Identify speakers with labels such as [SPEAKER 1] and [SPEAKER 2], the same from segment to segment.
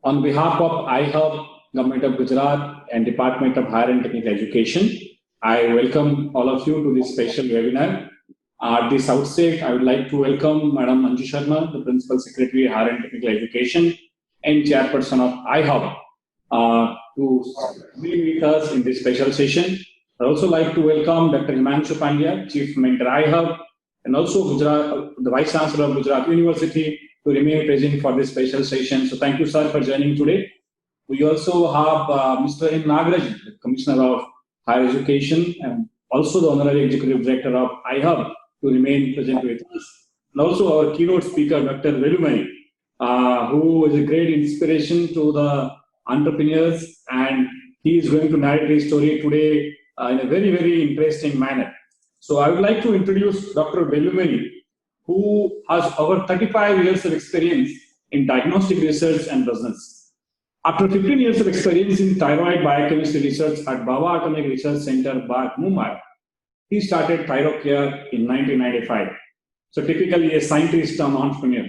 [SPEAKER 1] On behalf of iHub, Government of Gujarat and Department of Higher and Technical Education, I welcome all of you to this special webinar. At this outset, I would like to welcome Madam Anju Sharma, the Principal Secretary, Higher and Technical Education and Chairperson of iHub, to be with us in this special session. I would also like to welcome Dr. Himanshu Pandya, Chief Mentor iHub, and also Gujarat, the Vice Chancellor of Gujarat University, to remain present for this special session. So thank you, sir, for joining today. We also have Mr. N. Nagarajan, the Commissioner of Higher Education, and also the Honorary Executive Director of iHub, to remain present with us. And also our keynote speaker, Dr. Velumani, who is a great inspiration to the entrepreneurs, and he is going to narrate his story today in a very, very interesting manner. So I would like to introduce Dr. Velumani, who has over 35 years of experience in diagnostic research and business. After 15 years of experience in thyroid biochemistry research at Baba Atomic Research Center, Bharat, Mumbai, he started ThyroCare in 1995. So typically a scientist and entrepreneur.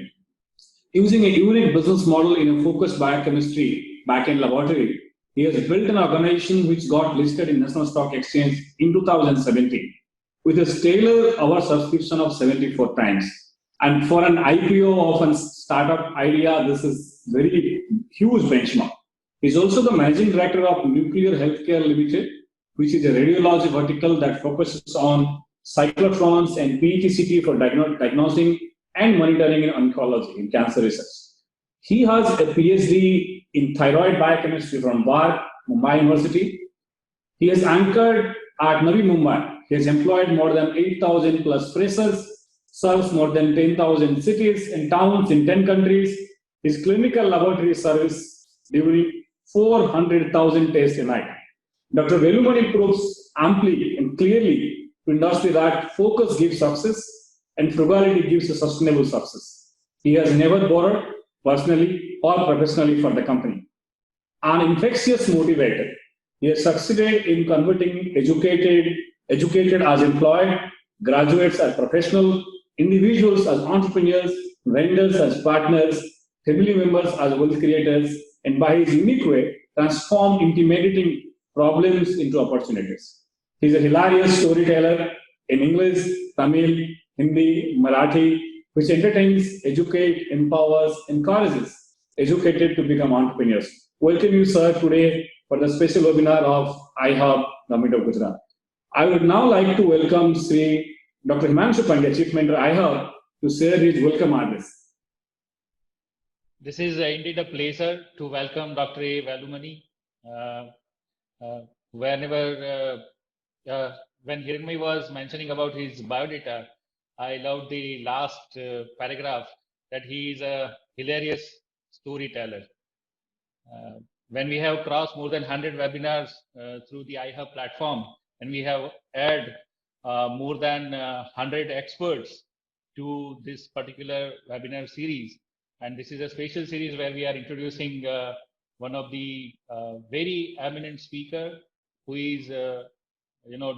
[SPEAKER 1] Using a unique business model in a focused biochemistry back-end laboratory, he has built an organization which got listed in National Stock Exchange in 2017 with a stellar hour subscription of 74 times. And for an IPO of a startup idea, this is very huge benchmark. He's also the managing director of Nuclear Healthcare Limited, which is a radiology vertical that focuses on cyclotrons and PET-CT for diagnosing and monitoring in oncology in cancer research. He has a PhD in thyroid biochemistry from Bharat, Mumbai University. He has anchored at Navi Mumbai. He has employed more than 8,000 plus freshers, serves more than 10,000 cities and towns in 10 countries. His clinical laboratory service during 400,000 tests a night. Dr. Velumani proves amply and clearly to industry that focus gives success and frugality gives a sustainable success. He has never borrowed personally or professionally for the company. An infectious motivator, he has succeeded in converting educated as employed, graduates as professional, individuals as entrepreneurs, vendors as partners, family members as wealth creators, and by his unique way, transform intimidating problems into opportunities. He's a hilarious storyteller in English, Tamil, Hindi, Marathi, which entertains, educates, empowers, encourages educated to become entrepreneurs. Welcome you, sir, today for the special webinar of iHub, Government of Gujarat. I would now like to welcome Sri Dr. Himanshu Pandya, Chief Mentor iHub, to share his welcome address.
[SPEAKER 2] This is indeed a pleasure to welcome Dr. A. Velumani. When Hiranmay was mentioning about his biodata, I loved the last paragraph that he is a hilarious storyteller. When we have crossed more than 100 webinars through the iHub platform, and we have added more than 100 experts to this particular webinar series. And this is a special series where we are introducing one of the very eminent speaker who is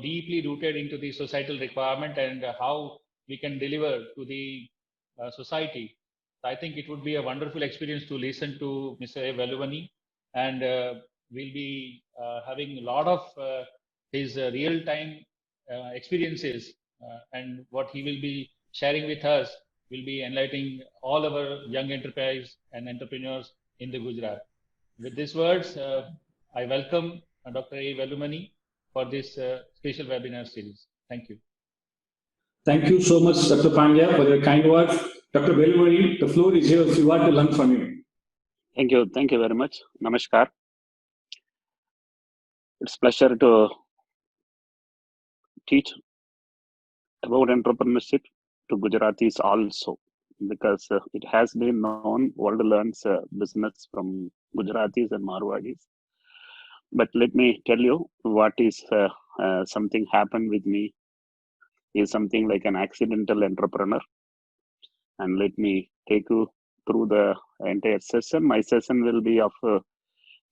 [SPEAKER 2] deeply rooted into the societal requirement and how we can deliver to the society. I think it would be a wonderful experience to listen to Mr. A. Velumani, and we'll be having a lot of his real-time experiences and what he will be sharing with us will be enlightening all our young enterprise and entrepreneurs in the Gujarat. With these words, I welcome Dr. A. Velumani for this special webinar series. Thank you.
[SPEAKER 1] Thank you so much, Dr. Pandya, for your kind words. Dr. Velumani, the floor is yours. We want to learn from you.
[SPEAKER 3] Thank you. Thank you very much. Namaskar. It's a pleasure to teach about entrepreneurship to Gujaratis also, because it has been known, world learns business from Gujaratis and Marwadis. But let me tell you what is something happened with me is something like an accidental entrepreneur. And let me take you through the entire session. My session will be of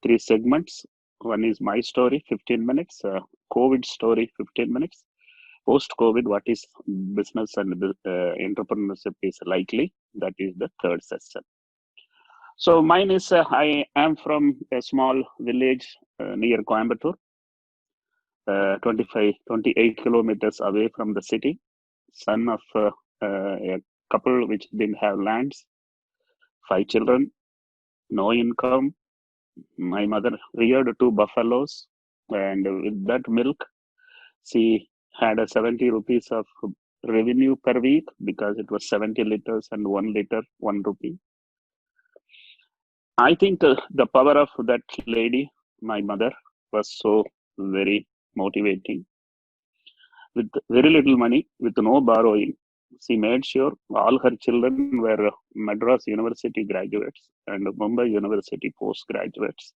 [SPEAKER 3] 3 segments. One is my story, 15 minutes, COVID story, 15 minutes. Post-COVID, what is business and entrepreneurship is likely, that is the third session. So mine is, I am from a small village near Coimbatore, 28 kilometers away from the city, son of a couple which didn't have lands, 5 children, no income. My mother reared 2 buffaloes, and with that milk, she had a 70 rupees of revenue per week because it was 70 liters and 1 liter, 1 rupee. I think the power of that lady, my mother, was so very motivating. With very little money, with no borrowing, she made sure all her children were Madras University graduates and Mumbai University postgraduates.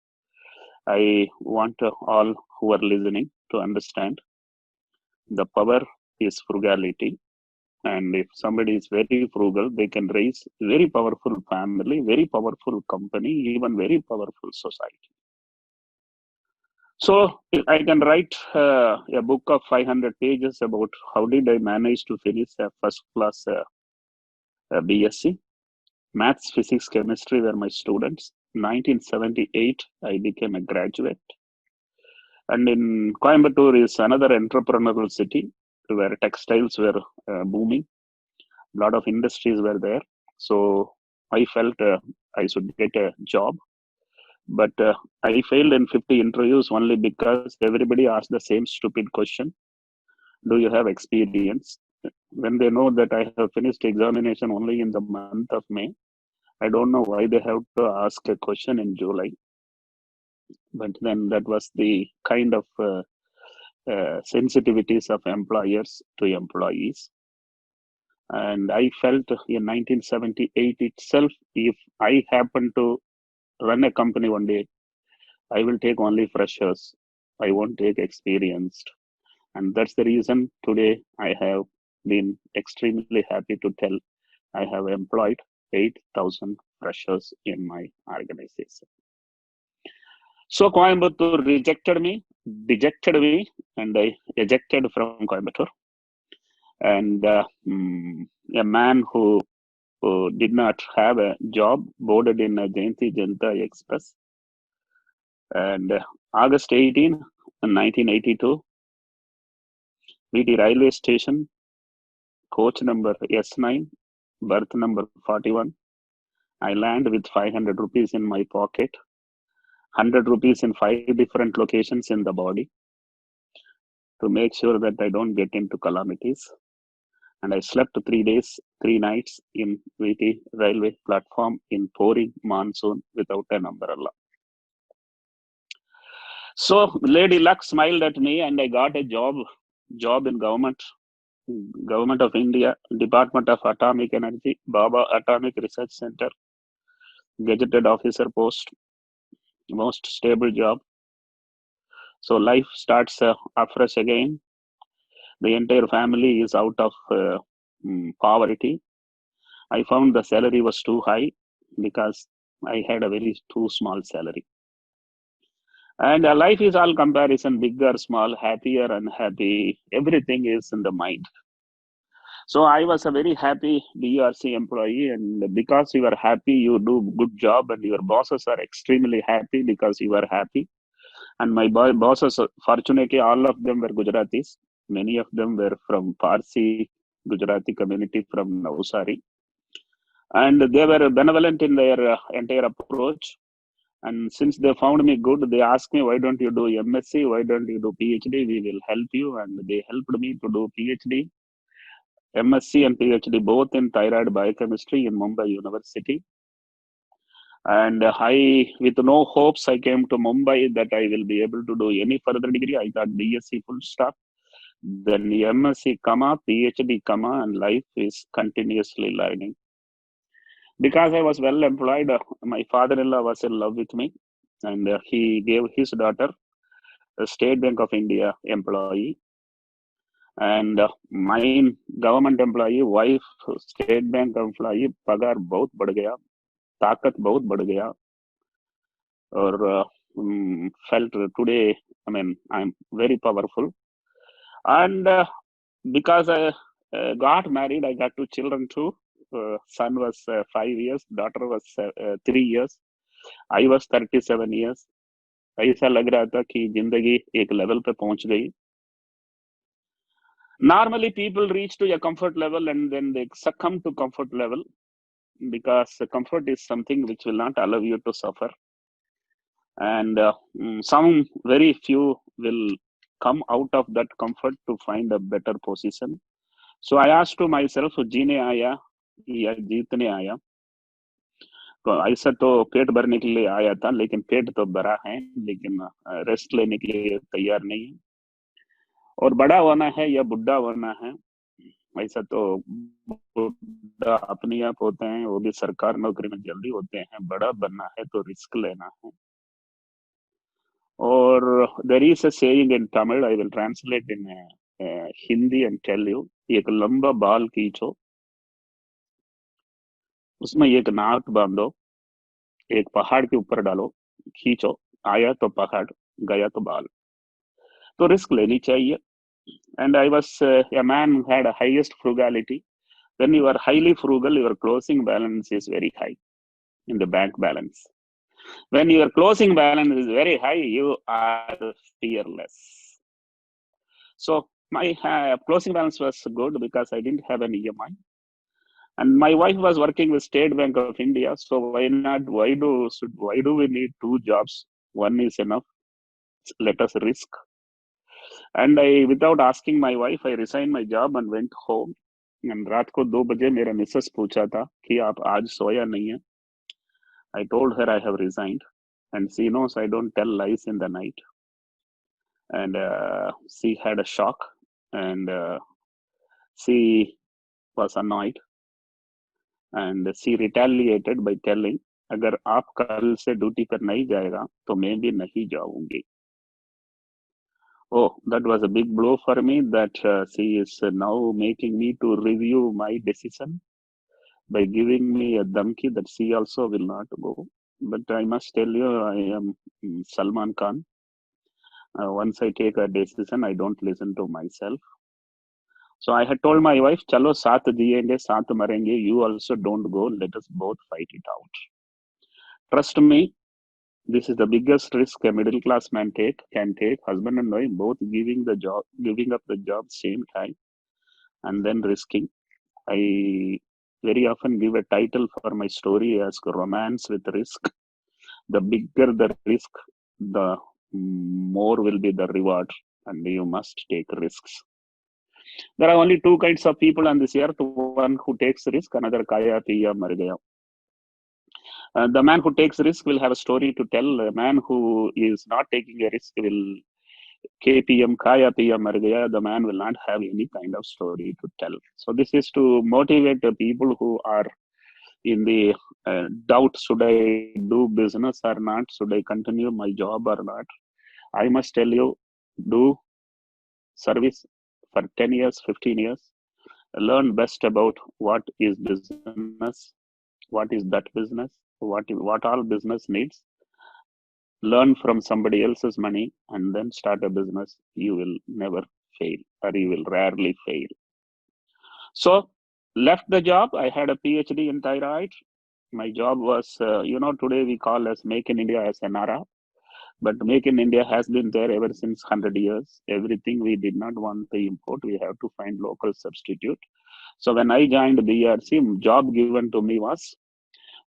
[SPEAKER 3] I want all who are listening to understand the power is frugality. And if somebody is very frugal, they can raise very powerful family, very powerful company, even very powerful society. So I can write a book of 500 pages about how did I manage to finish a first class BSc. Maths, physics, chemistry were my students. 1978, I became a graduate. And in Coimbatore is another entrepreneurial city where textiles were booming. A lot of industries were there. So I felt I should get a job. But I failed in 50 interviews only because everybody asked the same stupid question. Do you have experience? When they know that I have finished examination only in the month of May, I don't know why they have to ask a question in July. But then that was the kind of sensitivities of employers to employees. And I felt in 1978 itself, if I happen to run a company one day, I will take only freshers. I won't take experienced. And that's the reason today I have been extremely happy to tell I have employed 8,000 freshers in my organization. So Coimbatore rejected me, dejected me, and I ejected from Coimbatore. And a man who did not have a job boarded in a Jayanti Janata Express. And August 18, 1982, VT railway station, coach number S9, berth number 41. I land with 500 rupees in my pocket, 100 rupees in 5 different locations in the body to make sure that I don't get into calamities. And I slept 3 days, 3 nights in VT railway platform in pouring monsoon without an umbrella. So Lady Luck smiled at me and I got a job in government of India, Department of Atomic Energy, Baba Atomic Research Center, gazetted officer post, most stable job. So life starts afresh again. The entire family is out of poverty. I found the salary was too high because I had a very too small salary. And life is all comparison, big or small, happy or unhappy. Everything is in the mind. So I was a very happy BRC employee, and because you are happy, you do good job, and your bosses are extremely happy because you are happy. And my bosses, fortunately, all of them were Gujaratis. Many of them were from Parsi Gujarati community from Navsari. And they were benevolent in their entire approach. And since they found me good, they asked me, why don't you do MSc? Why don't you do PhD? We will help you. And they helped me to do PhD. MSc and PhD both in thyroid biochemistry in Mumbai University. And with no hopes, I came to Mumbai that I will be able to do any further degree. I thought BSc full stop. Then MSc, PhD, and life is continuously learning. Because I was well employed, my father-in-law was in love with me, and he gave his daughter a State Bank of India employee. And my government employee wife, State Bank employee, pagar बहुत बढ़ गया, ताकत बहुत बढ़ गया, और felt today, I mean, I'm very powerful. And because I got married, I got 2 children too. son was 5 years, daughter was 3 years. I was 37 years. ऐसा लग रहा था कि जिंदगी एक लेवल पे पहुंच गई. Normally people reach to a comfort level and then they succumb to comfort level because comfort is something which will not allow you to suffer. And some very few will come out of that comfort to find a better position. So I asked to myself, जीने आया या जीतने आया. तो ऐसा तो पेट भरने के लिए आया था, लेकिन पेट तो भरा है, लेकिन रेस्ट लेने के लिए तैयार नहीं है. और बड़ा होना है या बुढ़ा होना है, ऐसा तो बुढ़ा अपने आप होते हैं, वो भी सरकार नौकरी में जल्दी होते हैं. बड़ा बनना है तो रिस्क लेना है. और there is a saying in Tamil, I will translate in Hindi and tell you. एक लंबा बाल खींचो, उसमें एक नाक बांधो, एक पहाड़ के ऊपर डालो, खींचो, आया तो पहाड़, गया तो बाल. तो रिस्क लेनी चाहिए. And I was a man who had a highest frugality. When you are highly frugal, your closing balance is very high in the bank balance. When your closing balance is very high, you are fearless. So my closing balance was good because I didn't have an EMI. And my wife was working with State Bank of India. So why not? Why do we need two jobs? One is enough. Let us risk. And I, without asking my wife, I resigned my job and went home. And रात को 2 बजे मेरा Mrs पूछा था कि आप आज सोया नहीं है. I told her I have resigned, and she knows I don't tell lies in the night. And she had a shock, and she was annoyed, and she retaliated by telling, अगर आप कल से ड्यूटी पर नहीं जाएगा तो मैं भी नहीं जाऊंगी. Oh, that was a big blow for me that she is now making me to review my decision by giving me a dhamki that she also will not go. But I must tell you, I am Salman Khan. Once I take a decision, I don't listen to myself. So I had told my wife, chalo saath jiyenge, saath marenge, you also don't go, let us both fight it out. Trust me, this is the biggest risk a middle class man can take. Husband and wife both giving up the job same time, and then risking. I very often give a title for my story as Romance with Risk. The bigger the risk, the more will be the reward, and you must take risks. There are only two kinds of people on this earth: one who takes risk, another kaya piya mar gaya. The man who takes risk will have a story to tell. The man who is not taking a risk will KPM Kaya Piya Mar Gaya. The man will not have any kind of story to tell. So this is to motivate the people who are in the doubt: should I do business or not? Should I continue my job or not? I must tell you, do service for 10 years, 15 years. Learn best about what is business, what is that business, what all business needs. Learn from somebody else's money and then start a business. You will never fail, or you will rarely fail. So left the job. I had a PhD in thyroid. My job was, today we call as Make in India as NRA, but Make in India has been there ever since 100 years. Everything we did not want to import, we have to find local substitute. So when I joined BRC, job given to me was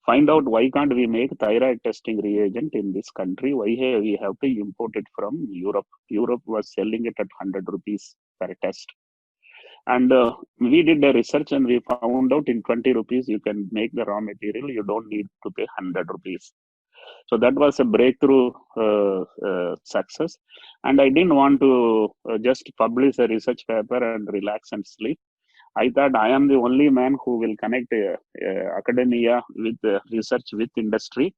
[SPEAKER 3] find out why can't we make thyroid testing reagent in this country? Why we have to import it from Europe? Europe was selling it at 100 rupees per test. And we did the research and we found out in 20 rupees you can make the raw material. You don't need to pay 100 rupees. So that was a breakthrough success. And I didn't want to just publish a research paper and relax and sleep. I thought I am the only man who will connect academia with research with industry.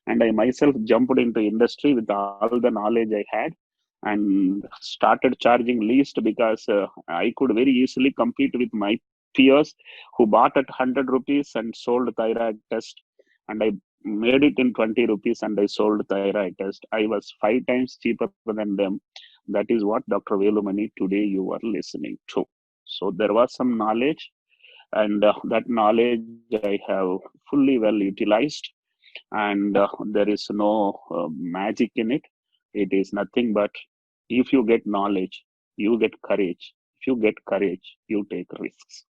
[SPEAKER 3] And I myself jumped into industry with all the knowledge I had and started charging least because I could very easily compete with my peers who bought at 100 rupees and sold thyroid test. And I made it in 20 rupees and I sold thyroid test. I was 5 times cheaper than them. That is what Dr. Velumani today you are listening to. So there was some knowledge and that knowledge I have fully well utilized, and there is no magic in it. It is nothing but, if you get knowledge, you get courage. If you get courage, you take risks.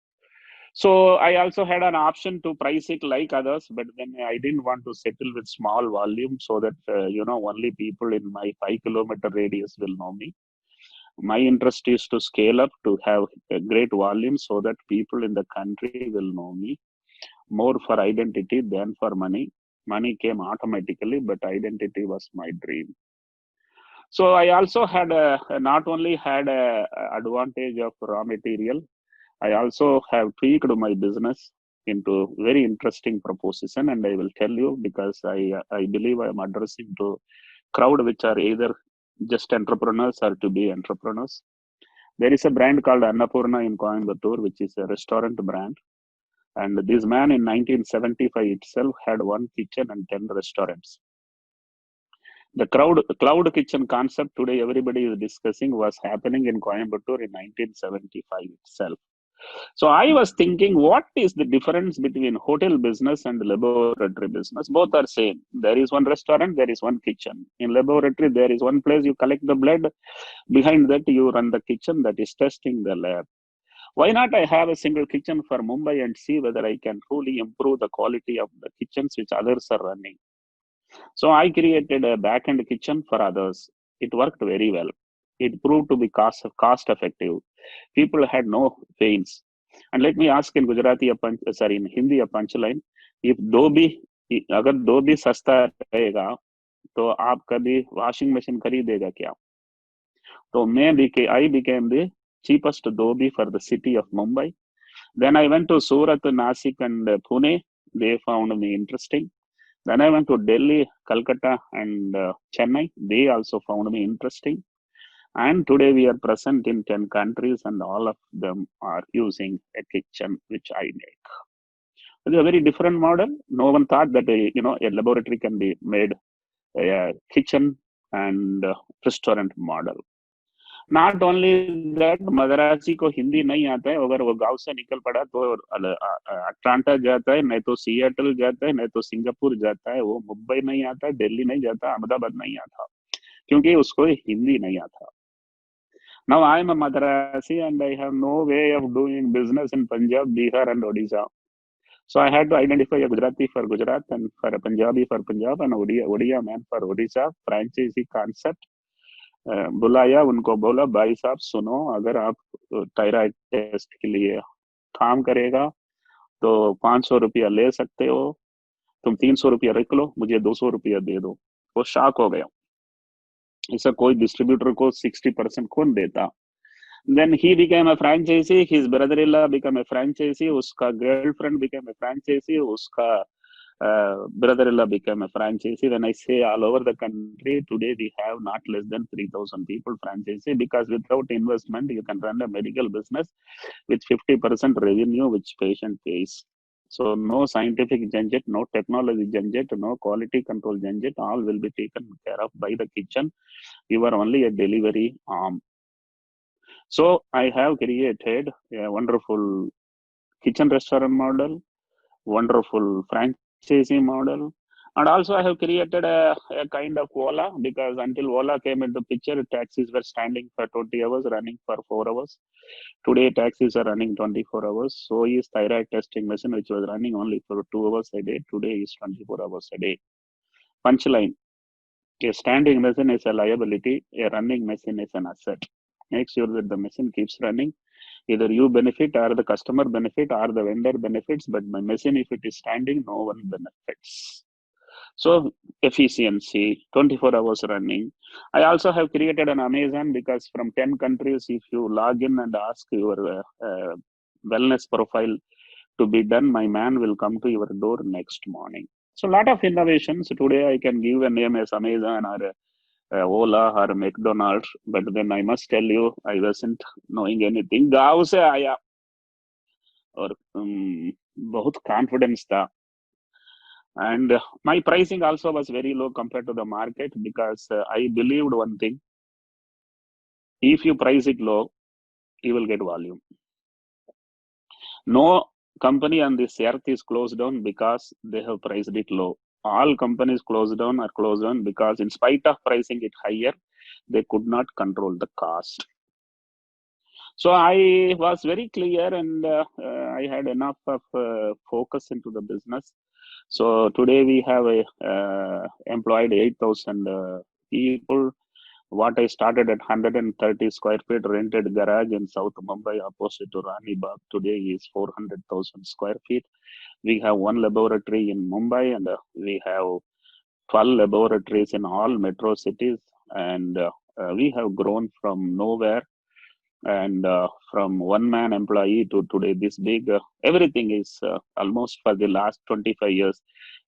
[SPEAKER 3] So I also had an option to price it like others, but then I didn't want to settle with small volume, so that only people in my 5 kilometer radius will know me. My interest is to scale up to have a great volume, so that people in the country will know me, more for identity than for money. Money came automatically, but identity was my dream. So I also had not only had a advantage of raw material, I also have tweaked my business into very interesting proposition, and I will tell you, because I believe I am addressing to crowd which are either just entrepreneurs or to be entrepreneurs. There is a brand called Annapurna in Coimbatore, which is a restaurant brand. And this man in 1975 itself had one kitchen and 10 restaurants. The cloud kitchen concept today everybody is discussing was happening in Coimbatore in 1975 itself. So I was thinking, what is the difference between hotel business and laboratory business? Both are same. There is one restaurant, there is one kitchen. In laboratory, there is one place you collect the blood. Behind that, you run the kitchen that is testing the lab. Why not I have a single kitchen for Mumbai and see whether I can truly improve the quality of the kitchens which others are running? So I created a back-end kitchen for others. It worked very well. It proved to be cost effective. People had no pains. And let me ask in Gujarati, in Hindi a punchline. If दो भी अगर दो भी सस्ता रहेगा, तो आप कभी washing machine खरीदेगा क्या? तो I became the cheapest dhobi for the city of Mumbai. Then I went to Surat, Nasik, and Pune. They found me interesting. Then I went to Delhi, Calcutta, and Chennai. They also found me interesting. And today we are present in 10 countries, and all of them are using a kitchen which I make. It's a very different model. No one thought that a laboratory can be made a kitchen and restaurant model. Not only that, Madrasi को हिंदी नहीं आता है, अगर वो गांव से निकल पड़ा तो अटलांटा जाता है, नहीं तो सियाटल जाता है, नहीं तो सिंगापुर जाता है, वो मुंबई नहीं आता, दिल्ली नहीं जाता, अहमदाबाद नहीं आता, क्योंकि उसको हिंदी नहीं आता. Now I am a Madrasi and I have no way of doing business in Punjab, Bihar and Odisha. So I had to identify a Gujarati for Gujarat and for a Punjabi for Punjab and Odia man for Odisha. Franchisee concept. बुलाया, उनको बोला भाई साहब सुनो, अगर आप thyroid test के लिए काम करेगा तो 500 रुपया ले सकते हो, तुम 300 रुपया रख लो, मुझे 200 रुपया दे दो. वो शॉक हो गया, ऐसा कोई डिस्ट्रीब्यूटर को 60% कौन देता. Then he became a franchisee, his brother-in-law became a franchisee, उसका girlfriend became a franchisee, उसका brother-in-law became a franchisee. When I say all over the country, today we have not less than 3,000 people franchisee, because without investment, you can run a medical business with 50% revenue which patient pays. So no scientific janjet, no technology janjet, no quality control janjet, all will be taken care of by the kitchen. You are only a delivery arm. So I have created a wonderful kitchen restaurant model, wonderful franchisee model, and also I have created a kind of Ola, because until Ola came into picture, taxis were standing for 20 hours, running for 4 hours. Today taxis are running 24 hours. So is thyroid testing machine, which was running only for 2 hours a day, today is 24 hours a day. Punchline: a standing machine is a liability, a running machine is an asset. Make sure that the machine keeps running. Either you benefit or the customer benefit or the vendor benefits, but my machine, if it is standing, no one benefits. So efficiency, 24 hours running. I also have created an Amazon, because from 10 countries, if you log in and ask your wellness profile to be done, my man will come to your door next morning. So a lot of innovations. Today I can give a name as Amazon or Ola or McDonald's, but then I must tell you, I wasn't knowing anything. गाँव से आया और बहुत confidence था. And my pricing also was very low compared to the market, because I believed one thing: if you price it low, you will get volume. No company on this earth is closed down because they have priced it low. All companies closed down are closed down because in spite of pricing it higher, they could not control the cost. So I was very clear, and I had enough of focus into the business. So today we have employed 8,000 people. What I started at 130 square feet rented garage in South Mumbai opposite to Rani Bagh today is 400,000 square feet. We have one laboratory in Mumbai, and we have 12 laboratories in all metro cities. And we have grown from nowhere, and from one man employee to today this big. Everything is almost for the last 25 years.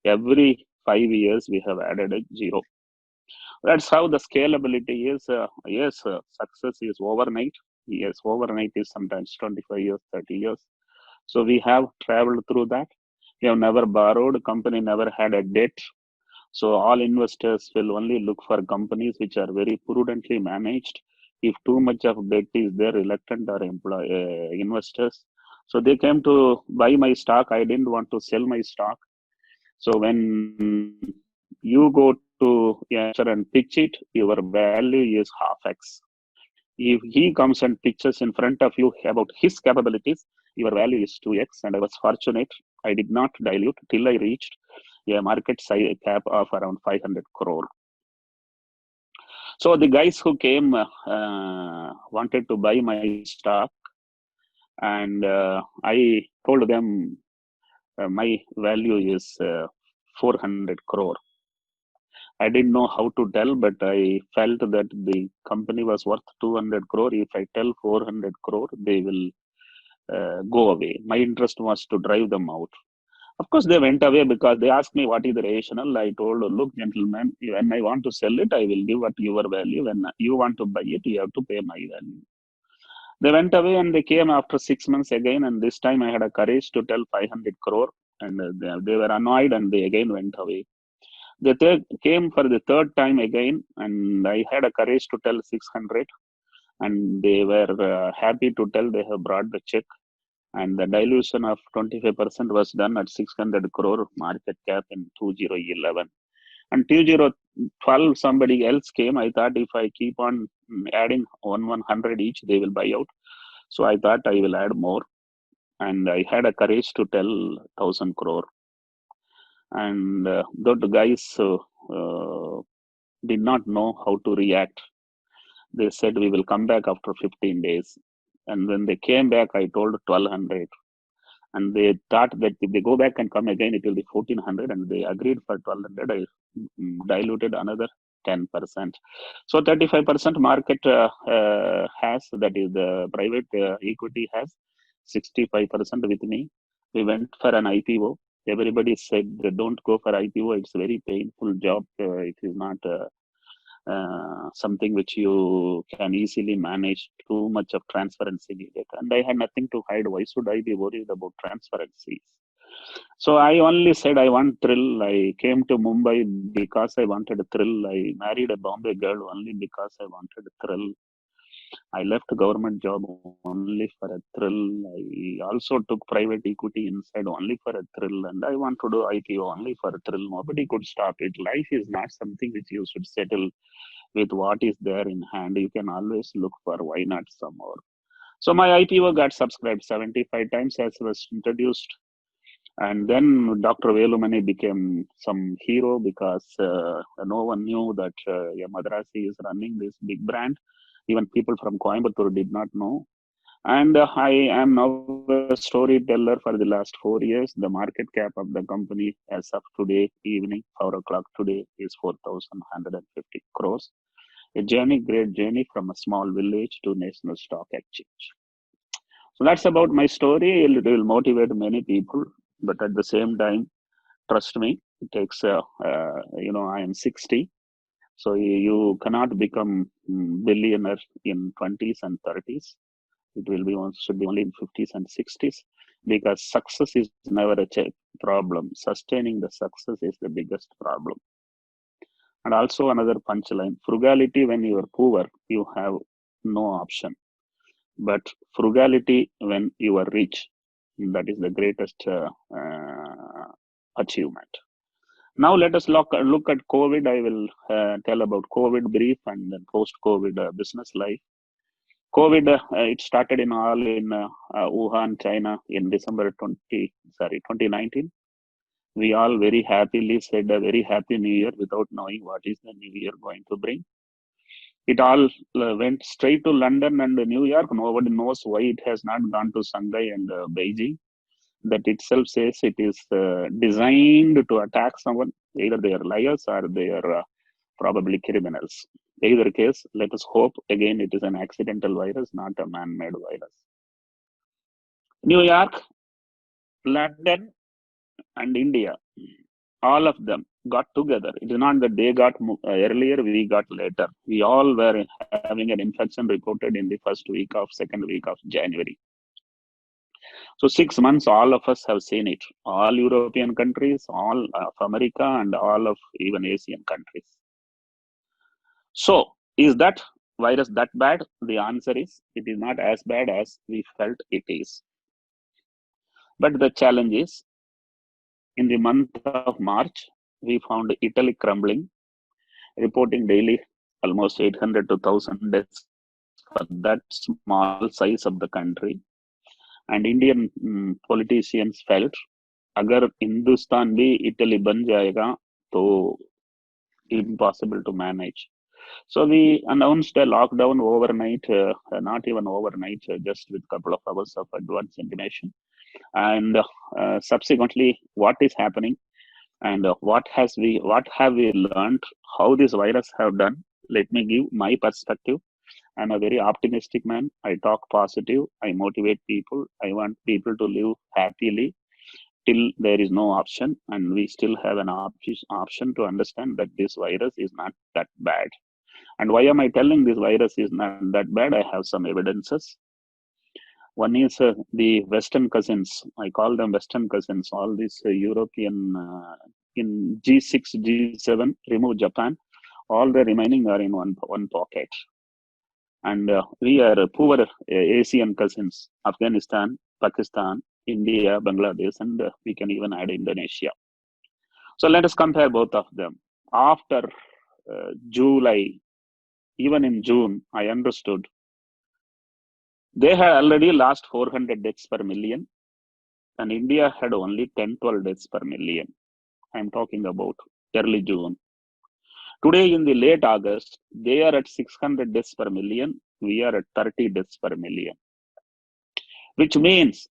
[SPEAKER 3] Every 5 years we have added a zero. That's how the scalability is. Yes, success is overnight. Yes, overnight is sometimes 25 years, 30 years. So we have traveled through that. We have never borrowed. Company never had a debt. So all investors will only look for companies which are very prudently managed. If too much of debt is there, reluctant or investors. So they came to buy my stock. I didn't want to sell my stock. So when you go to answer and pitch it, your value is half X. If he comes and pitches in front of you about his capabilities, your value is 2X. And I was fortunate. I did not dilute till I reached a market size cap of around 500 crore. So the guys who came wanted to buy my stock, and I told them my value is 400 crore. I didn't know how to tell, but I felt that the company was worth 200 crore. If I tell 400 crore, they will go away. My interest was to drive them out. Of course, they went away because they asked me what is the rationale. I told, look, gentlemen, when I want to sell it, I will give at your value. When you want to buy it, you have to pay my value. They went away and they came after 6 months again. And this time I had a courage to tell 500 crore. And they were annoyed and they again went away. They came for the third time again. And I had a courage to tell 600. And they were happy to tell they have brought the check. And the dilution of 25% was done at 600 crore market cap in 2011. And 2012, somebody else came. I thought if I keep on adding 100 each, they will buy out. So I thought I will add more. And I had a courage to tell 1,000 crore. And the guys did not know how to react. They said, we will come back after 15 days. And when they came back, I told 1,200. And they thought that if they go back and come again, it will be 1,400. And they agreed for 1,200. I diluted another 10%. So 35% market has, that is the private equity has 65% with me. We went for an IPO. Everybody said, don't go for IPO. It's a very painful job. It is not something which you can easily manage. Too much of transparency needed. And I had nothing to hide. Why should I be worried about transparency? So I only said I want thrill. I came to Mumbai because I wanted a thrill. I married a Bombay girl only because I wanted a thrill. I left government job only for a thrill. I also took private equity inside only for a thrill. And I want to do IPO only for a thrill. Nobody could stop it. Life is not something which you should settle with what is there in hand. You can always look for why not some more. So my IPO got subscribed 75 times as was introduced. And then Dr. Velumani became some hero because no one knew that Madrasi is running this big brand. Even people from Coimbatore did not know. And I am now a storyteller for the last 4 years. The market cap of the company as of today evening, 4 o'clock today, is 4,150 crores. A journey, great journey from a small village to national stock exchange. So that's about my story. It will motivate many people, but at the same time, trust me, it takes, I am 60. So you cannot become billionaire in 20s and 30s. It will be should be only in 50s and 60s, because success is never a problem. Sustaining the success is the biggest problem. And also another punchline: frugality when you are poor, you have no option. But frugality when you are rich, That is the greatest achievement. Now let us look at COVID. I will tell about COVID brief and then post-COVID business life. COVID, it started in Wuhan, China in December 2019. We all very happily said a very happy new year without knowing what is the new year going to bring. It all went straight to London and New York. Nobody knows why it has not gone to Shanghai and Beijing. That itself says it is designed to attack someone. Either they are liars or they are probably criminals. Either case, let us hope again it is an accidental virus, not a man-made virus. New York, London, and India, all of them got together. It is not that they got earlier, we got later. We all were having an infection reported in the second week of January. So 6 months, all of us have seen it. All European countries, all of America, and all of even Asian countries. So is that virus that bad? The answer is it is not as bad as we felt it is. But the challenge is, in the month of March, we found Italy crumbling, reporting daily almost 800 to 1,000 deaths for that small size of the country. And Indian politicians felt, agar Hindustan bhi Italy ban jayega, to impossible to manage. So we announced a lockdown overnight, not even overnight, just with a couple of hours of advance intimation. And subsequently, what is happening and what have we learned, how this virus have done? Let me give my perspective. I'm a very optimistic man. I talk positive. I motivate people. I want people to live happily till there is no option, and we still have an option to understand that this virus is not that bad. And why am I telling this virus is not that bad? I have some evidences. One is the Western cousins. I call them Western cousins. All these European in G6, G7, remove Japan. All the remaining are in one pocket. And we are poor Asian cousins: Afghanistan, Pakistan, India, Bangladesh, and we can even add Indonesia. So let us compare both of them. After July, even in June, I understood they had already lost 400 deaths per million, and India had only 10-12 deaths per million. I'm talking about early June. Today, in the late August, they are at 600 deaths per million. We are at 30 deaths per million, which means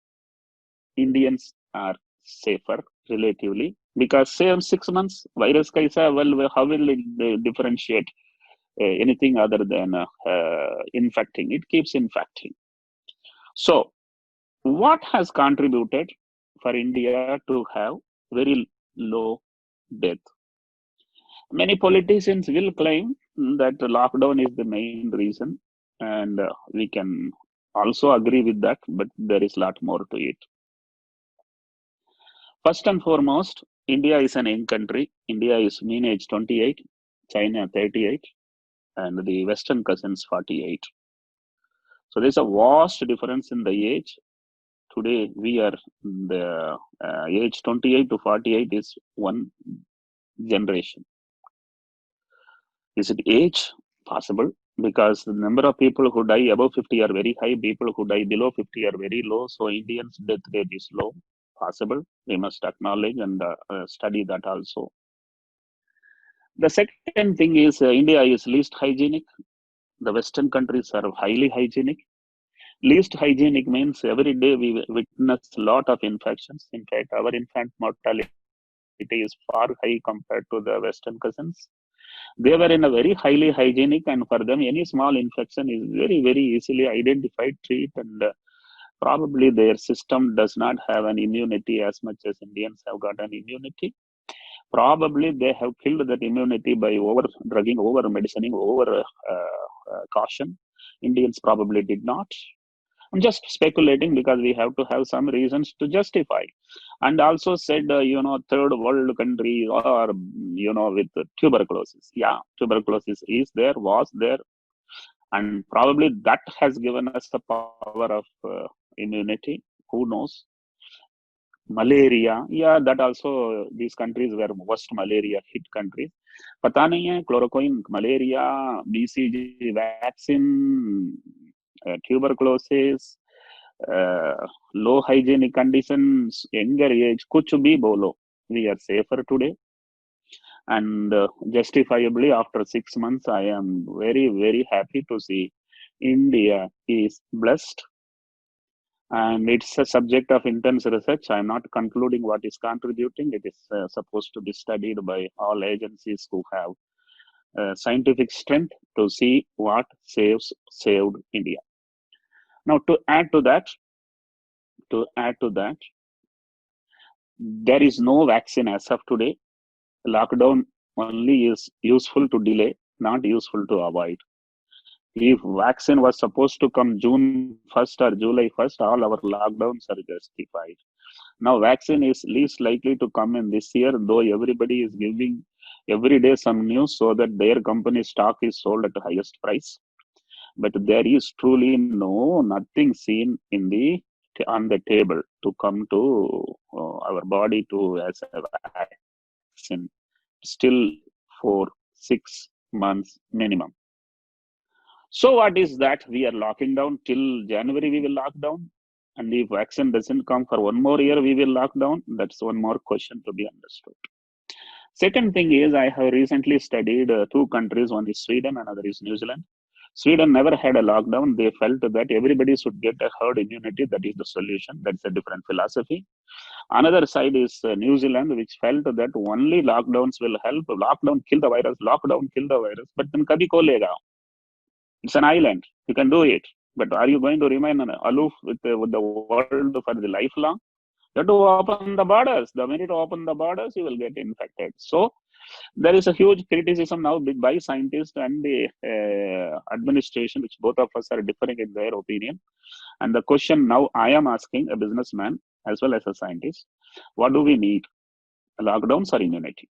[SPEAKER 3] Indians are safer relatively, because same 6 months, virus kaisa, well, how will it differentiate anything other than infecting? It keeps infecting. So what has contributed for India to have very low death? Many politicians will claim that lockdown is the main reason, and we can also agree with that, but there is a lot more to it. First and foremost, India is an young country. India is mean age 28, China 38, and the Western cousins 48. So there's a vast difference in the age. Today, we are the age 28 to 48 is one generation. Is it age? Possible, because the number of people who die above 50 are very high. People who die below 50 are very low. So Indians' death rate is low. Possible. We must acknowledge and study that also. The second thing is India is least hygienic. The Western countries are highly hygienic. Least hygienic means every day we witness a lot of infections. In fact, our infant mortality is far high compared to the Western cousins. They were in a very highly hygienic, and for them, any small infection is very, very easily identified, treat, and probably their system does not have an immunity as much as Indians have got an immunity. Probably they have killed that immunity by over drugging, over medicining, over caution. Indians probably did not. I'm just speculating because we have to have some reasons to justify. And also said, third world country or, with tuberculosis. Yeah, tuberculosis is there, was there. And probably that has given us the power of immunity. Who knows? Malaria, yeah, that also these countries were worst malaria hit countries. पता नहीं है chloroquine, malaria, BCG vaccine, tuberculosis, low hygienic conditions, younger age, कुछ भी बोलो, we are safer today. And justifiably, after 6 months, I am very, very happy to see India is blessed. And it's a subject of intense research. I'm not concluding what is contributing. It is supposed to be studied by all agencies who have scientific strength to see what saved India. Now, to add to that, there is no vaccine as of today. Lockdown only is useful to delay, not useful to avoid. If vaccine was supposed to come June 1st or July 1st, all our lockdowns are justified. Now, vaccine is least likely to come in this year, though everybody is giving every day some news so that their company stock is sold at the highest price. But there is truly nothing seen on the table to come to our body to as a vaccine. Still for 6 months minimum. So what is that? We are locking down till January, we will lock down. And if vaccine doesn't come for 1 more year, we will lock down. That's one more question to be understood. Second thing is, I have recently studied 2 countries. One is Sweden, another is New Zealand. Sweden never had a lockdown. They felt that everybody should get a herd immunity. That is the solution. That's a different philosophy. Another side is New Zealand, which felt that only lockdowns will help. Lockdown kill the virus. Lockdown kill the virus. But then kabhi ko lega? It's an island. You can do it. But are you going to remain aloof with the world for the lifelong? You have to open the borders. The minute you open the borders, you will get infected. So there is a huge criticism now by scientists and the administration, which both of us are differing in their opinion. And the question now I am asking, a businessman as well as a scientist, what do we need? Lockdowns or immunity?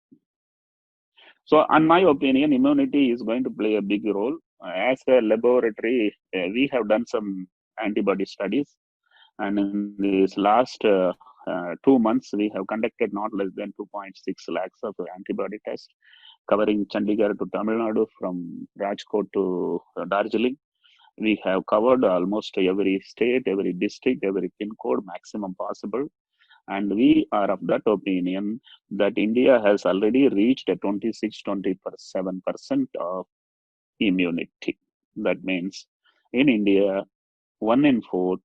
[SPEAKER 3] So, in my opinion, immunity is going to play a big role. As a laboratory, we have done some antibody studies. And in these last 2 months, we have conducted not less than 2.6 lakhs of antibody tests, covering Chandigarh to Tamil Nadu, from Rajkot to Darjeeling. We have covered almost every state, every district, every pin code, maximum possible. And we are of that opinion that India has already reached a 26-27% of immunity. That means in India, 1 in 4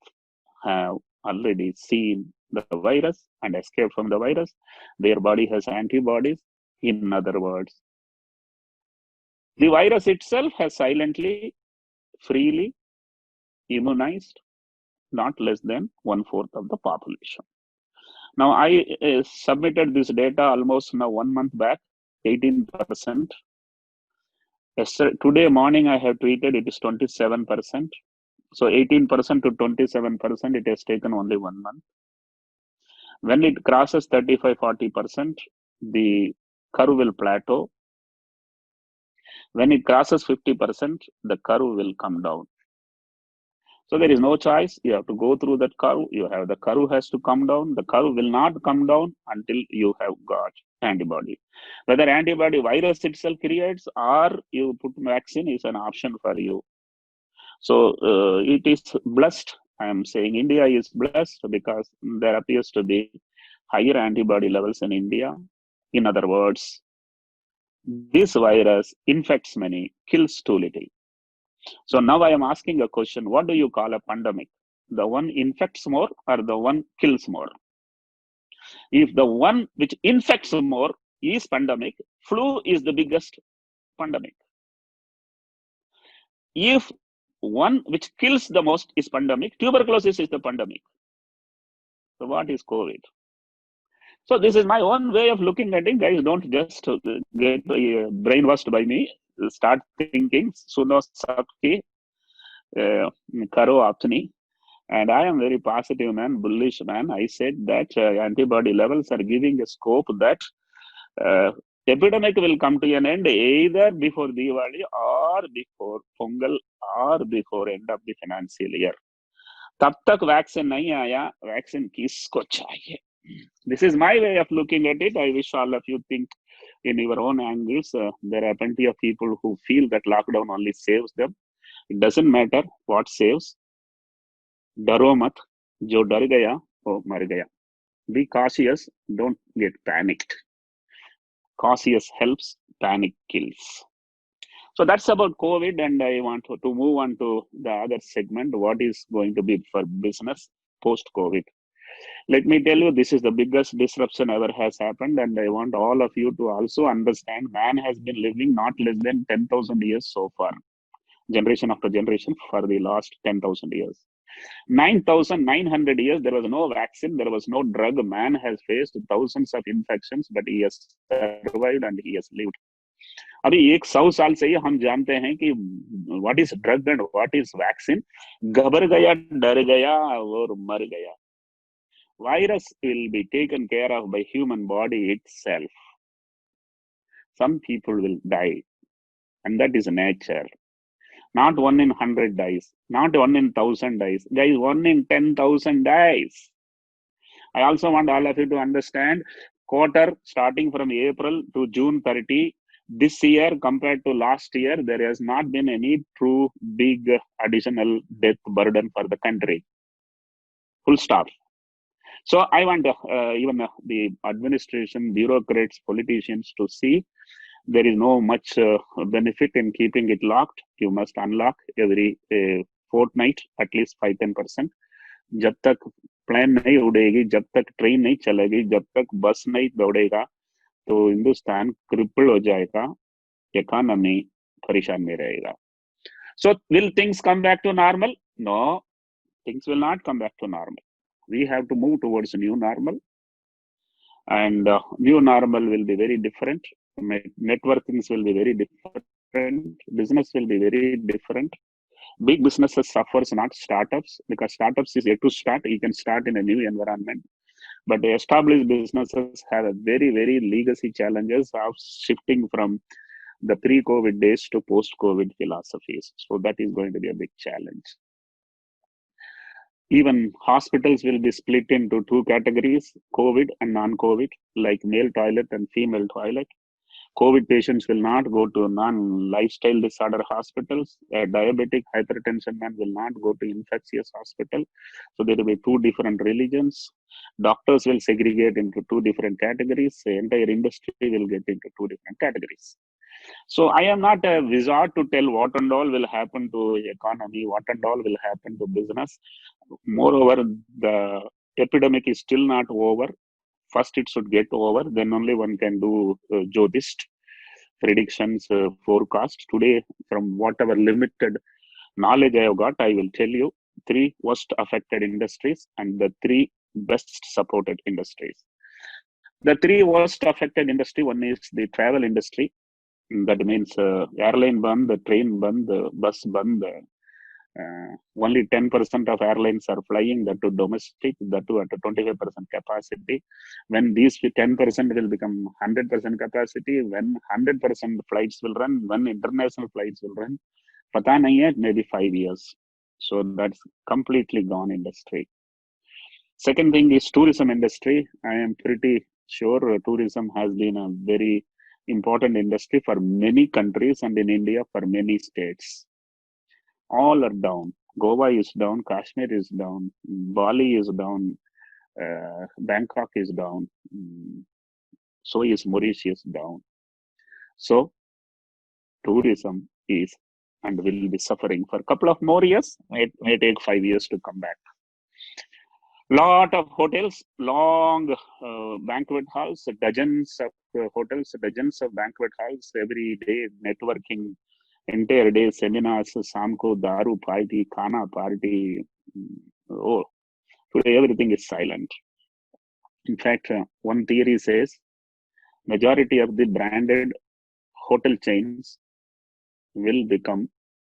[SPEAKER 3] have already seen the virus and escaped from the virus. Their body has antibodies. In other words, the virus itself has silently, freely immunized not less than 1/4 of the population. Now, I submitted this data almost now 1 month back, 18%. Today morning, I have tweeted it is 27%. So 18% to 27%, it has taken only 1 month. When it crosses 35-40%, the curve will plateau. When it crosses 50%, the curve will come down. So there is no choice. You have to go through that curve. The curve has to come down. The curve will not come down until you have got antibody. Whether antibody virus itself creates or you put vaccine is an option for you. So it is blessed. I am saying India is blessed because there appears to be higher antibody levels in India. In other words, this virus infects many, kills too little. So now I am asking a question, what do you call a pandemic? The one infects more or the one kills more? If the one which infects more is pandemic, flu is the biggest pandemic. If one which kills the most is pandemic, tuberculosis is the pandemic. So what is COVID? So this is my own way of looking at it. Guys, don't just get brainwashed by me. Start thinking, suno sabki karo apni. And I am very positive man, bullish man. I said that antibody levels are giving a scope that epidemic will come to an end either before Diwali or before Pongal or before end of the financial year. तब तक vaccine नहीं आया, vaccine किसको चाहिए? This is my way of looking at it. I wish all of you think in your own angles. There are plenty of people who feel that lockdown only saves them. It doesn't matter what saves. डरो मत, जो डर गया वो मर गया. Be cautious, don't get panicked. Cautious helps, panic kills. So that's about COVID, and I want to move on to the other segment. What is going to be for business post-COVID? Let me tell you, this is the biggest disruption ever has happened, and I want all of you to also understand man has been living not less than 10,000 years so far, generation after generation for the last 10,000 years. 9,900 years, there was no vaccine, there was no drug. Man has faced thousands of infections, but he has survived and he has lived. अभी 100 साल से ही हम जानते हैं कि what is drug and what is vaccine. घबर गया, डर गया और मर गया. Virus will be taken care of by human body itself. Some people will die, and that is nature. Not 1 in 100 dies, not 1 in 1,000 dies. Guys, 1 in 10,000 dies. I also want all of you to understand, quarter starting from April to June 30, this year compared to last year, there has not been any true big additional death burden for the country. Full stop. So I want even the administration, bureaucrats, politicians to see there is no much benefit in keeping it locked. You must unlock every fortnight, at least 5-10%. जब तक plane नहीं उड़ेगी, जब तक train नहीं चलेगी, जब तक बस नहीं दौड़ेगा, तो हिंदुस्तान क्रिपल हो जाएगा, इकोनॉमी परेशान में रहेगा. So will things come back to normal? No, things will not come back to normal. We have to move towards a new normal, and new normal will be very different. Networkings will be very different. Business will be very different. Big businesses suffers, not startups, because startups is yet to start. You can start in a new environment. But the established businesses have a very, very legacy challenges of shifting from the pre-COVID days to post-COVID philosophies. So that is going to be a big challenge. Even hospitals will be split into two categories, COVID and non-COVID, like male toilet and female toilet. COVID patients will not go to non-lifestyle disorder hospitals. A diabetic hypertension man will not go to infectious hospital. So there will be two different religions. Doctors will segregate into two different categories. The entire industry will get into two different categories. So I am not a wizard to tell what and all will happen to economy, what and all will happen to business. Moreover, the epidemic is still not over. First, it should get over. Then only one can do Jyotist predictions, forecast. Today, from whatever limited knowledge I have got, I will tell you 3 worst affected industries and the 3 best supported industries. The 3 worst affected industry, one is the travel industry. That means airline band, the train band, the bus band. Only 10% of airlines are flying, that to domestic, that to at a 25% capacity. When these 10% will become 100% capacity, when 100% flights will run, when international flights will run, pata nahi hai, maybe 5 years. So that's completely gone industry. Second thing is tourism industry. I am pretty sure tourism has been a very important industry for many countries and in India for many states. All are down. Goa is down, Kashmir is down, Bali is down, Bangkok is down, so is Mauritius down. So tourism is and will be suffering for a couple of more years. It may take 5 years to come back. Lot of hotels, long banquet halls, dozens of hotels, dozens of banquet halls, every day networking, entire day seminars, शाम को दारू party, खाना party. Oh, today everything is silent. In fact, one theory says majority of the branded hotel chains will become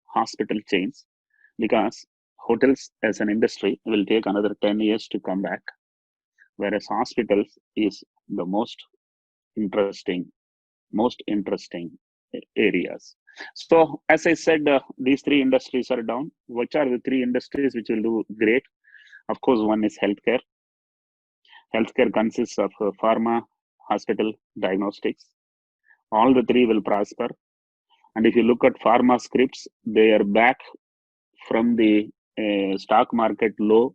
[SPEAKER 3] hospital chains, because hotels as an industry will take another 10 years to come back, whereas hospitals is the most interesting areas. So as I said, these 3 industries are down. Which are the 3 industries which will do great? Of course, one is healthcare. Healthcare consists of pharma, hospital, diagnostics. All the three will prosper. And if you look at pharma scripts, they are back from the stock market low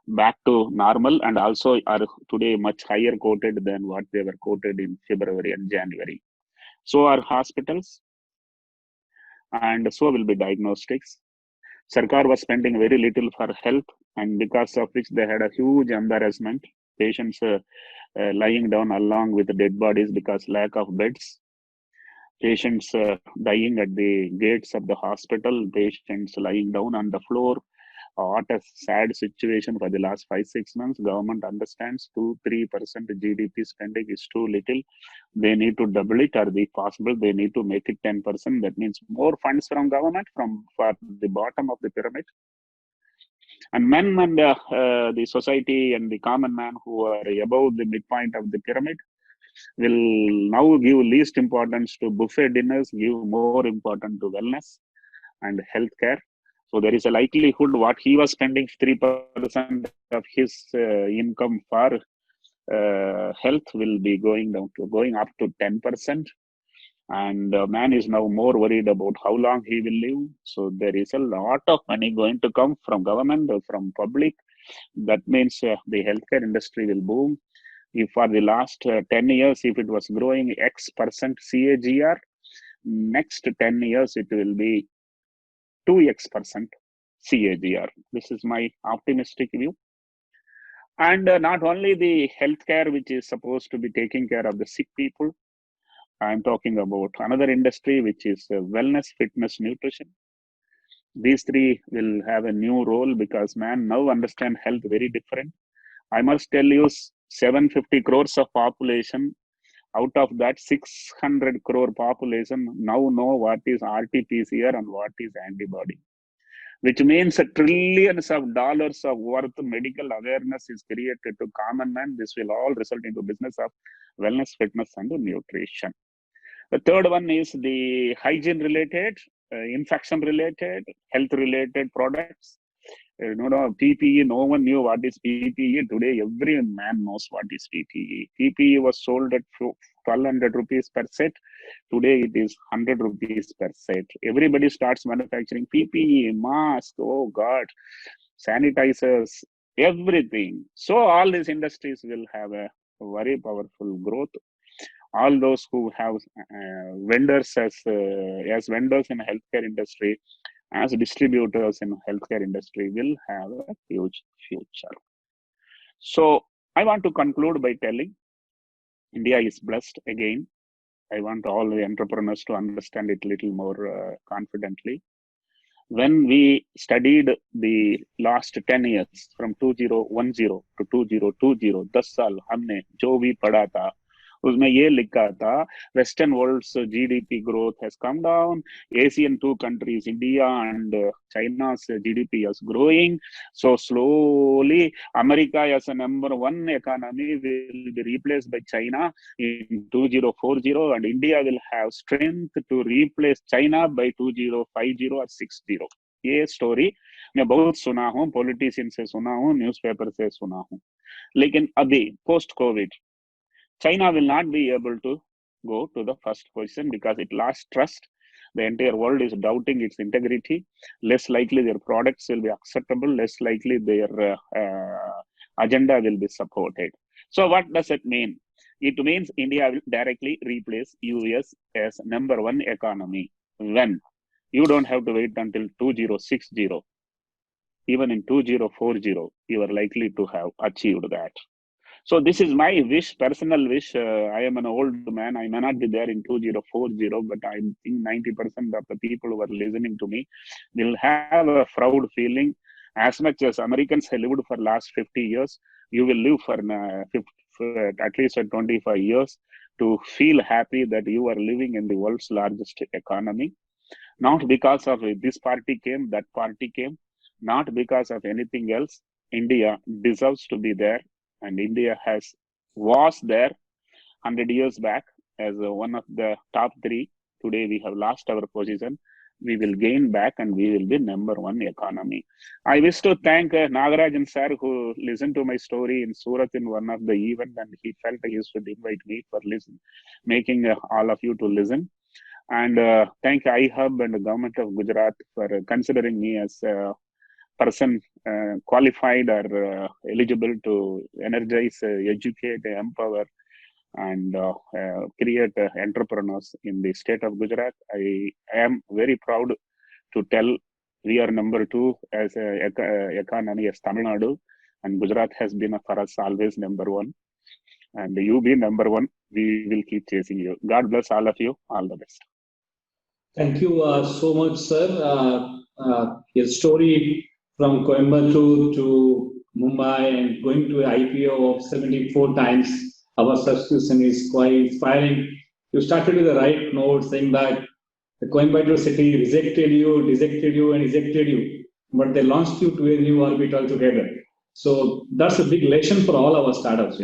[SPEAKER 3] back to normal, and also are today much higher quoted than what they were quoted in February and January. So are hospitals, and so will be diagnostics. Sarkar was spending very little for health, and because of which they had a huge embarrassment. Patients lying down along with dead bodies because lack of beds. Patients dying at the gates of the hospital. Patients lying down on the floor. What a sad situation for the last 5-6 months. Government understands 2-3% GDP spending is too little. They need to double it, or if possible, they need to make it 10%. That means more funds from government for the bottom of the pyramid. And men and the society and the common man who are above the midpoint of the pyramid will now give least importance to buffet dinners, give more importance to wellness and healthcare. So there is a likelihood what he was spending 3% of his income for health will be going up to 10%. And man is now more worried about how long he will live. So there is a lot of money going to come from government or from public. That means the healthcare industry will boom. If for the last 10 years, if it was growing X% CAGR, next 10 years it will be 2X% CAGR. This is my optimistic view. And not only the healthcare, which is supposed to be taking care of the sick people, I'm talking about another industry, which is wellness, fitness, nutrition. These three will have a new role because man now understand health very different. I must tell you, 750 crores of population, out of that 600 crore population now know what is RT-PCR and what is antibody, which means trillions of dollars of worth medical awareness is created to common man. This will all result into business of wellness, fitness, and nutrition. The third one is the hygiene related, infection related, health related products. PPE, no one knew what is PPE. Today, every man knows what is PPE. PPE was sold at 1,200 rupees per set. Today, it is 100 rupees per set. Everybody starts manufacturing PPE, mask, oh God, sanitizers, everything. So all these industries will have a very powerful growth. All those who have vendors as vendors in healthcare industry, as distributors in healthcare industry, will have a huge future. So I want to conclude by telling India is blessed again. I want all the entrepreneurs to understand it a little more confidently. When we studied the last 10 years from 2010 to 2020, 10 साल हमने जो भी पढ़ा था उसमें ये लिखा था Western world's GDP growth has come down. Asian two countries, India and China's GDP is growing. So slowly, America as a number one economy will be replaced by China in 2040, and India will have strength to replace China by 2050 or 60. ये story मैं बहुत सुना हूँ, politician से सुना हूँ, newspaper से सुना हूँ. लेकिन अभी post Covid China will not be able to go to the first position because it lost trust. The entire world is doubting its integrity. Less likely their products will be acceptable. Less likely their agenda will be supported. So what does it mean? It means India will directly replace US as number one economy. When? You don't have to wait until 2060. Even in 2040, you are likely to have achieved that. So this is my wish, personal wish. I am an old man. I may not be there in 2040, but I think 90% of the people who are listening to me will have a proud feeling. As much as Americans have lived for last 50 years, you will live for at least 25 years to feel happy that you are living in the world's largest economy. Not because of this party came, that party came, not because of anything else. India deserves to be there. And India was there 100 years back as one of the top three. Today we have lost our position. we will gain back and we will be number one economy. I wish to thank Nagarajan sir, who listened to my story in Surat in one of the events, and he felt he should invite me for making all of you to listen. And thank iHub and the government of Gujarat for considering me as a person qualified or eligible to energize, educate, empower, and create entrepreneurs in the state of Gujarat. I am very proud to tell we are number 2 as a economy as Tamil Nadu, and Gujarat has been for us always number 1. And you be number 1, we will keep chasing you. God bless all of you. All the best.
[SPEAKER 1] Thank you so much, sir. Your story from Coimbatore to Mumbai and going to an IPO of 74 times our subscription is quite inspiring. You started with the right note saying that the Coimbatore city rejected you, and ejected you, but they launched you to a new orbit altogether. So that's a big lesson for all our startups,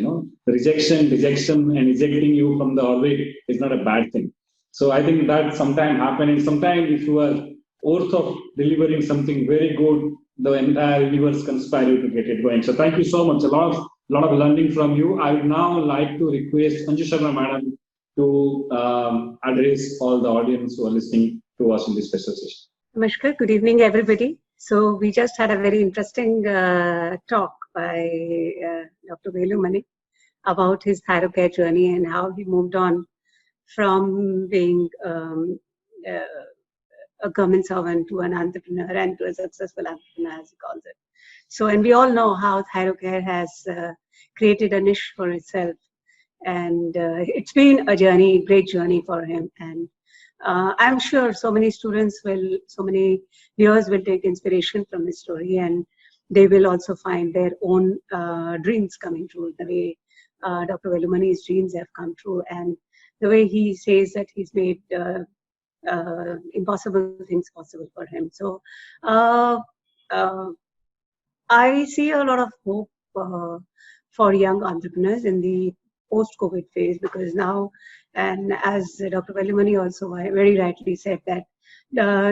[SPEAKER 1] rejection, and ejecting you from the orbit is not a bad thing. So I think that sometimes happens, and sometimes if you are worth of delivering something very good, the entire universe conspires you to get it going. So thank you so much. A lot of learning from you. I would now like to request Anju Sharma madam to address all the audience who are listening to us in this special session.
[SPEAKER 4] Namaskar. Good evening, everybody. So we just had a very interesting talk by Dr. Velumani about his ThyroCare journey and how he moved on from being a government servant to an entrepreneur and to a successful entrepreneur, as he calls it. So, and we all know how ThyroCare has created a niche for itself. And it's been a journey, great journey for him. And I'm sure so many viewers will take inspiration from his story, and they will also find their own dreams coming true, the way Dr. Velumani's dreams have come true, and the way he says that he's made impossible things possible for him. So I see a lot of hope for young entrepreneurs in the post-COVID phase, because now, and as Dr. Velumani also very rightly said, that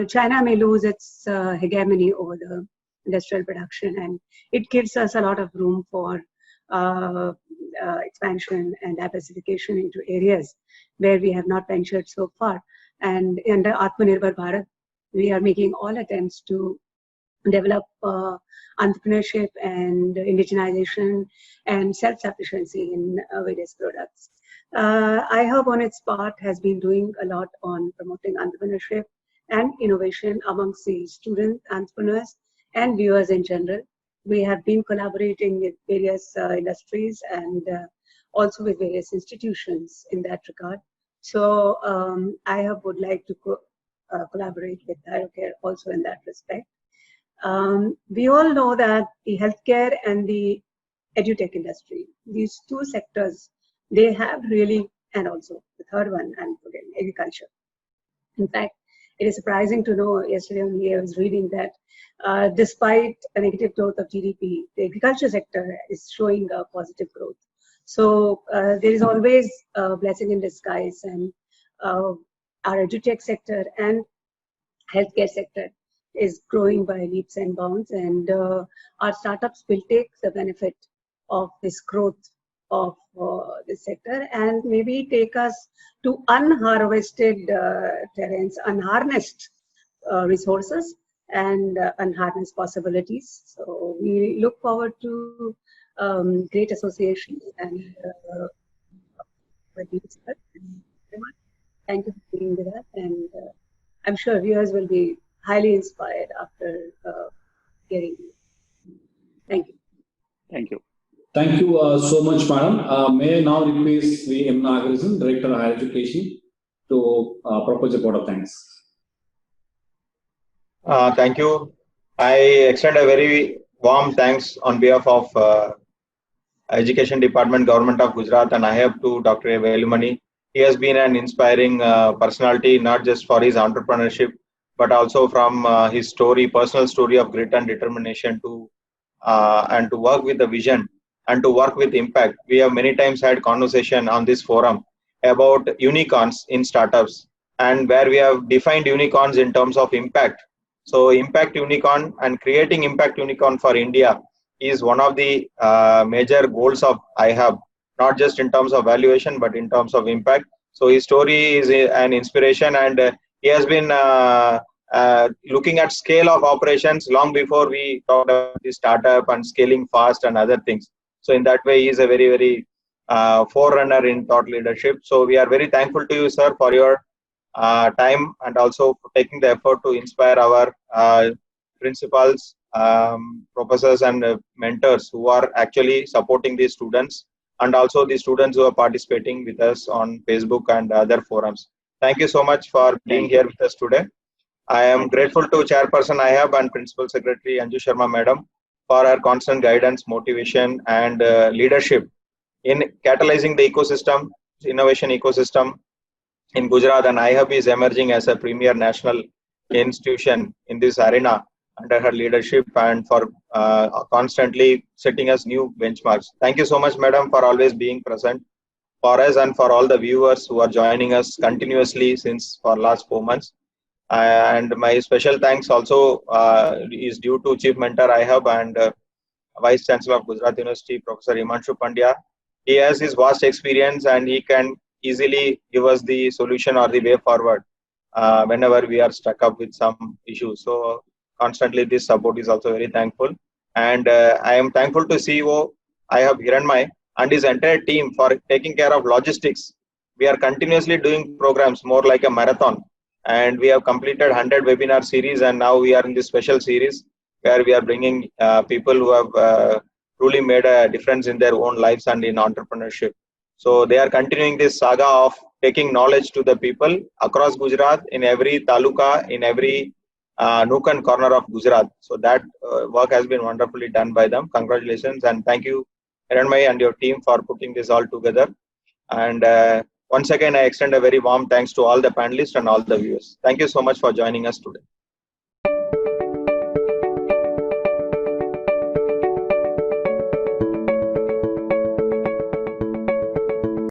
[SPEAKER 4] China may lose its hegemony over the industrial production, and it gives us a lot of room for expansion and diversification into areas where we have not ventured so far. And under Atmanirbhar Bharat, we are making all attempts to develop entrepreneurship and indigenization and self-sufficiency in various products. iHub on its part has been doing a lot on promoting entrepreneurship and innovation amongst the student entrepreneurs and viewers in general. We have been collaborating with various industries and also with various institutions in that regard. So iHub would like to collaborate with ThyroCare also in that respect. We all know that the healthcare and the edutech industry, these two sectors, they have really, and also the third one, I'm forgetting, agriculture. In fact, it is surprising to know, yesterday only I was reading that despite a negative growth of GDP, the agriculture sector is showing a positive growth. So there is always a blessing in disguise, and our edutech sector and healthcare sector is growing by leaps and bounds, and our startups will take the benefit of this growth of this sector and maybe take us to unharvested terrains, unharnessed resources and unharnessed possibilities. So we look forward to great associations and with you, sir. Thank you for being with us, and I'm sure viewers will be highly inspired after hearing you. Thank you.
[SPEAKER 3] Thank you.
[SPEAKER 1] Thank you so much, madam. May I now request the M. Nagarajan, Director of Higher Education, to propose a vote of thanks.
[SPEAKER 5] Thank you. I extend a very warm thanks on behalf of Education Department, Government of Gujarat, and iHub to Dr. Velumani. He has been an inspiring personality, not just for his entrepreneurship, but also from his personal story of grit and determination and to work with the vision and to work with impact. We have many times had conversation on this forum about unicorns in startups. and where we have defined unicorns in terms of impact. So impact unicorn and creating impact unicorn for India is one of the major goals of iHub, not just in terms of valuation, but in terms of impact. So his story is an inspiration, and he has been looking at scale of operations long before we talked about the startup and scaling fast and other things. So in that way, he is a very, very forerunner in thought leadership. So we are very thankful to you, sir, for your time and also for taking the effort to inspire our principals, professors, and mentors who are actually supporting these students, and also the students who are participating with us on Facebook and other forums. Thank you so much for being here with us today. I am grateful to Chairperson iHub and Principal Secretary Anju Sharma Madam for her constant guidance, motivation, and leadership in catalyzing the ecosystem, innovation ecosystem in Gujarat. And iHub is emerging as a premier national institution in this arena under her leadership and for constantly setting us new benchmarks. Thank you so much, Madam, for always being present for us and for all the viewers who are joining us continuously since for last 4 months. And my special thanks also is due to Chief Mentor iHub and Vice Chancellor of Gujarat University, Professor Himanshu Pandya. He has his vast experience and he can easily give us the solution or the way forward whenever we are stuck up with some issues. So constantly this support is also very thankful. And I am thankful to CEO iHub Hiranmay and his entire team for taking care of logistics. We are continuously doing programs more like a marathon. And we have completed 100 webinar series, and now we are in this special series where we are bringing people who have truly made a difference in their own lives and in entrepreneurship. So they are continuing this saga of taking knowledge to the people across Gujarat, in every taluka, in every nook and corner of Gujarat. So that work has been wonderfully done by them. Congratulations, and thank you, Hiranmay and your team, for putting this all together. And once again, I extend a very warm thanks to all the panelists and all the viewers. Thank you so much for joining us today.